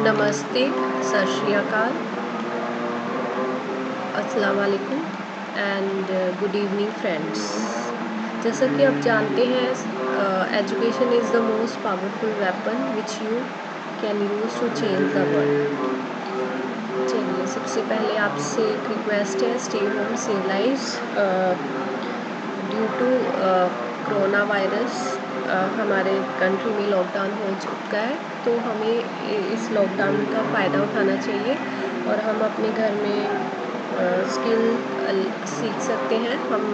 नमस्ते, सत श्री अकाल, अस्सलाम वालेकुम एंड गुड इवनिंग फ्रेंड्स। जैसा कि आप जानते हैं, education is the most powerful weapon which you can use to change the world. चलिए, सबसे पहले आपसे एक रिक्वेस्ट है, stay home save lives. Due to corona virus हमारे कंट्री में लॉकडाउन हो चुका है, तो हमें इस लॉकडाउन का फ़ायदा उठाना चाहिए और हम अपने घर में स्किल सीख सकते हैं। हम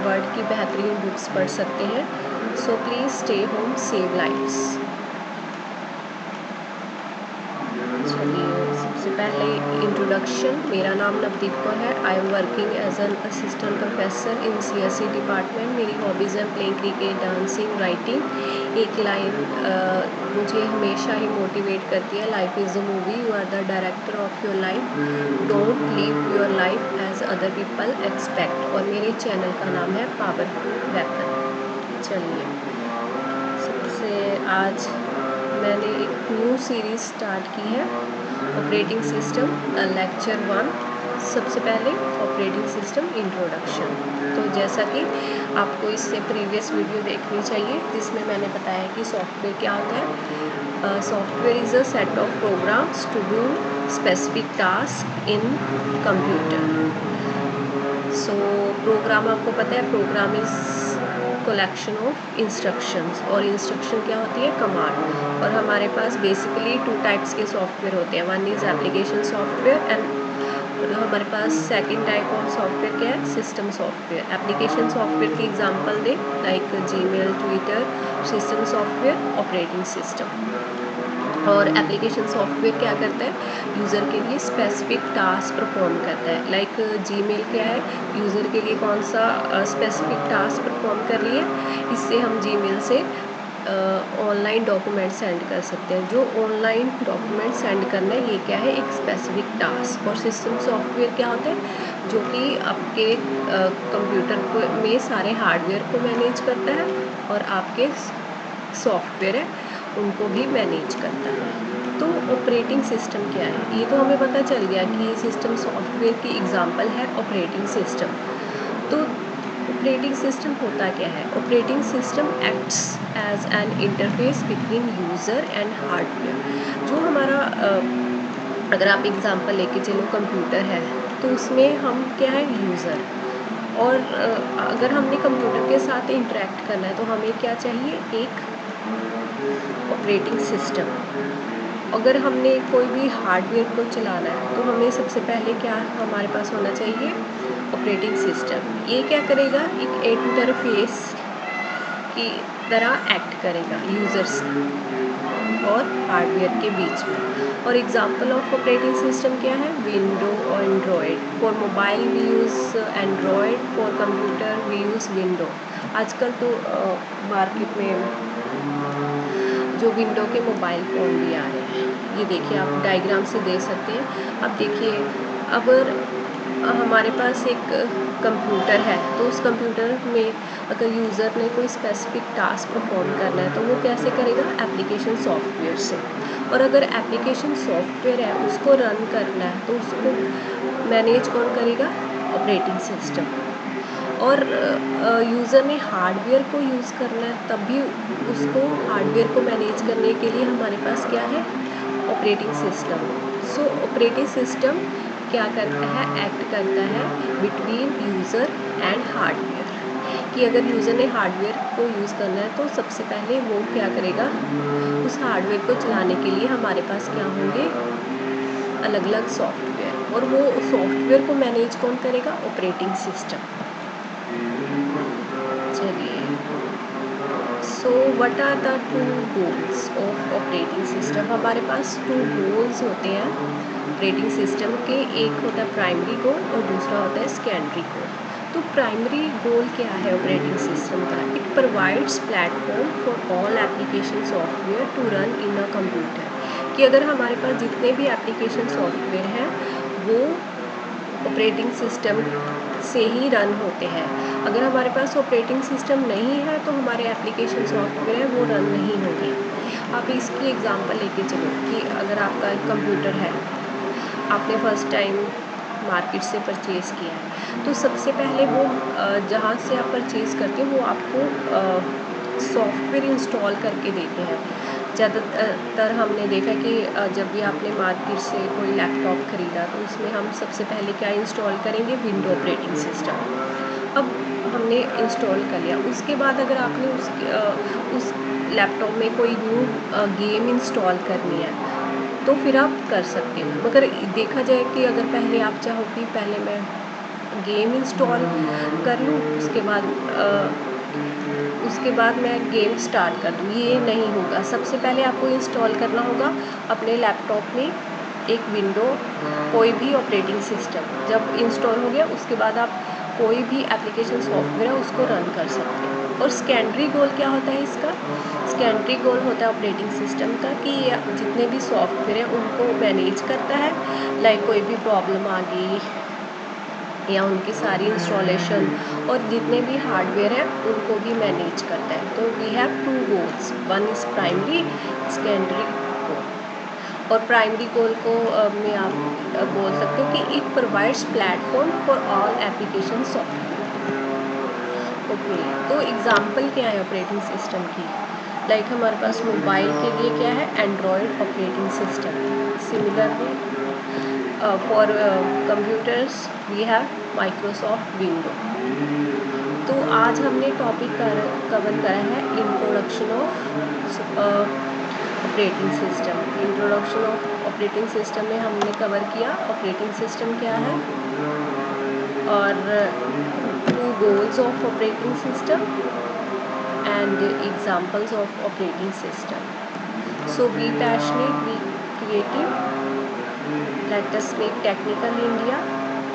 वर्ड की बेहतरीन बुक्स पढ़ सकते हैं। So please stay home save lives. चलिए, सबसे पहले इंट्रोडक्शन। मेरा नाम नवदीप कौर है। I am working as an assistant professor in CSE department. मेरी हॉबीज़ हैं प्लेइंग क्रिकेट, डांसिंग, राइटिंग। एक लाइन मुझे हमेशा ही मोटिवेट करती है, life is a movie, you are the director of your life, don't live your life as other people expect. और मेरे चैनल का नाम है पावरफुल वेपन। चलिए, सबसे आज मैंने एक न्यू सीरीज़ स्टार्ट की है, ऑपरेटिंग सिस्टम, लेक्चर 1। सबसे पहले ऑपरेटिंग सिस्टम इंट्रोडक्शन। तो जैसा कि आपको इससे प्रीवियस वीडियो देखनी चाहिए जिसमें मैंने बताया कि सॉफ्टवेयर क्या होता है। Software is a set of programs to do specific task in computer. So program आपको पता है, program is collection of instructions, और इंस्ट्रक्शन क्या होती है, कमांड। और हमारे पास बेसिकली 2 टाइप्स के सॉफ्टवेयर होते हैं, one is application software and हमारे पास सेकंड टाइप ऑफ सॉफ्टवेयर क्या है, सिस्टम सॉफ्टवेयर। एप्लीकेशन सॉफ्टवेयर की एग्जांपल दे, like Gmail, Twitter. System software operating system. और एप्लीकेशन सॉफ्टवेयर क्या करता है, यूज़र के लिए स्पेसिफिक टास्क परफॉर्म करता है। लाइक जीमेल क्या है, यूज़र के लिए कौन सा स्पेसिफिक टास्क परफॉर्म कर रही है, इससे हम जीमेल से ऑनलाइन डॉक्यूमेंट सेंड कर सकते हैं। जो ऑनलाइन डॉक्यूमेंट सेंड करना है, ये क्या है, एक स्पेसिफिक टास्क। और सिस्टम सॉफ्टवेयर क्या होता है, जो कि आपके कंप्यूटर को में सारे हार्डवेयर को मैनेज करता है और आपके सॉफ्टवेयर है उनको भी मैनेज करता है। तो ऑपरेटिंग सिस्टम क्या है, ये तो हमें पता चल गया कि सिस्टम सॉफ्टवेयर की एग्जांपल है ऑपरेटिंग सिस्टम। तो ऑपरेटिंग सिस्टम होता क्या है, operating system acts as an interface between user and hardware. जो हमारा अगर आप एग्जांपल लेके चलो, कंप्यूटर है तो उसमें हम क्या है, यूज़र। और अगर हमने कंप्यूटर के साथ इंटरेक्ट करना है तो हमें क्या चाहिए, एक ऑपरेटिंग सिस्टम। अगर हमने कोई भी हार्डवेयर को चलाना है तो हमें सबसे पहले क्या हमारे पास होना चाहिए, ऑपरेटिंग सिस्टम। ये क्या करेगा, एक इंटरफेस की तरह एक्ट करेगा यूज़र्स और हार्डवेयर के बीच में। और एग्जांपल ऑफ ऑपरेटिंग सिस्टम क्या है, विंडो और Android. For mobile we use Android, for computer we use window. आजकल तो मार्केट में जो विंडो के मोबाइल फ़ोन भी आ रहे हैं, ये देखिए आप डायग्राम से देख सकते हैं। अब देखिए, अगर हमारे पास एक कंप्यूटर है तो उस कंप्यूटर में अगर यूज़र ने कोई स्पेसिफिक टास्क परफॉर्म करना है तो वो कैसे करेगा, एप्लीकेशन सॉफ्टवेयर से। और अगर एप्लीकेशन सॉफ्टवेयर है उसको रन करना है तो उसको मैनेज कौन करेगा, ऑपरेटिंग सिस्टम। और यूज़र ने हार्डवेयर को यूज़ करना है तब भी उसको हार्डवेयर को मैनेज करने के लिए हमारे पास क्या है, ऑपरेटिंग सिस्टम। सो ऑपरेटिंग सिस्टम क्या करता है, एक्ट करता है बिटवीन यूज़र एंड हार्डवेयर। कि अगर यूज़र ने हार्डवेयर को यूज़ करना है तो सबसे पहले वो क्या करेगा, उस हार्डवेयर को चलाने के लिए हमारे पास क्या होंगे, अलग अलग सॉफ्टवेयर। और वो सॉफ्टवेयर को मैनेज कौन करेगा, ऑपरेटिंग सिस्टम। चलिए, so what are the two goals of operating system. हमारे पास 2 गोल्स होते हैं ऑपरेटिंग सिस्टम के, एक होता है प्राइमरी गोल और दूसरा होता है सेकेंडरी गोल। तो प्राइमरी गोल क्या है ऑपरेटिंग सिस्टम का, it provides platform for all application software to run in a computer. कि अगर हमारे पास जितने भी एप्लीकेशन सॉफ्टवेयर हैं वो ऑपरेटिंग सिस्टम से ही रन होते हैं। अगर हमारे पास ऑपरेटिंग सिस्टम नहीं है तो हमारे एप्लीकेशन सॉफ्टवेयर है वो रन नहीं होंगे। आप इसकी एग्जांपल लेके चलो कि अगर आपका एक कंप्यूटर है, आपने फर्स्ट टाइम मार्केट से परचेज़ किया है, तो सबसे पहले वो जहाँ से आप परचेज़ करते हो वो आपको सॉफ्टवेयर इंस्टॉल करके देते हैं। ज़्यादातर हमने देखा कि जब भी आपने मार्केट से कोई लैपटॉप खरीदा तो उसमें हम सबसे पहले क्या इंस्टॉल करेंगे, विंडो ऑपरेटिंग सिस्टम। अब हमने इंस्टॉल कर लिया, उसके बाद अगर आपने उस लैपटॉप में कोई न्यू गेम इंस्टॉल करनी है तो फिर आप कर सकते हो। मगर देखा जाए कि अगर पहले आप चाहो कि पहले मैं गेम इंस्टॉल कर लूँ, उसके बाद मैं गेम स्टार्ट कर दूँ, ये नहीं होगा। सबसे पहले आपको इंस्टॉल करना होगा अपने लैपटॉप में एक विंडो, कोई भी ऑपरेटिंग सिस्टम। जब इंस्टॉल हो गया उसके बाद आप कोई भी एप्लीकेशन सॉफ्टवेयर है उसको रन कर सकते हैं। और सेकेंडरी गोल क्या होता है इसका? सेकेंडरी गोल होता है ऑपरेटिंग सिस्टम का कि ये जितने भी सॉफ्टवेयर हैं उनको मैनेज करता है। लाइक कोई भी प्रॉब्लम आ गई या उनकी सारी इंस्टॉलेशन और जितने भी हार्डवेयर हैं उनको भी मैनेज करता है। तो we have two goals, one is primary, secondary goal. और प्राइमरी गोल को में आप बोल सकते हो कि it provides platform for all application software. Okay, तो एग्जांपल क्या है ऑपरेटिंग सिस्टम की? लाइक हमारे पास मोबाइल के लिए क्या है, Android operating system. Similarly for computers we have Microsoft window. तो आज हमने टॉपिक कवर करा है introduction of operating system. Introduction of operating system में हमने कवर किया ऑपरेटिंग सिस्टम क्या है और two goals of operating system and examples of operating system. So be passionate, be creative. Let us make technical India.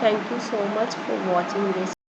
Thank you so much for watching this.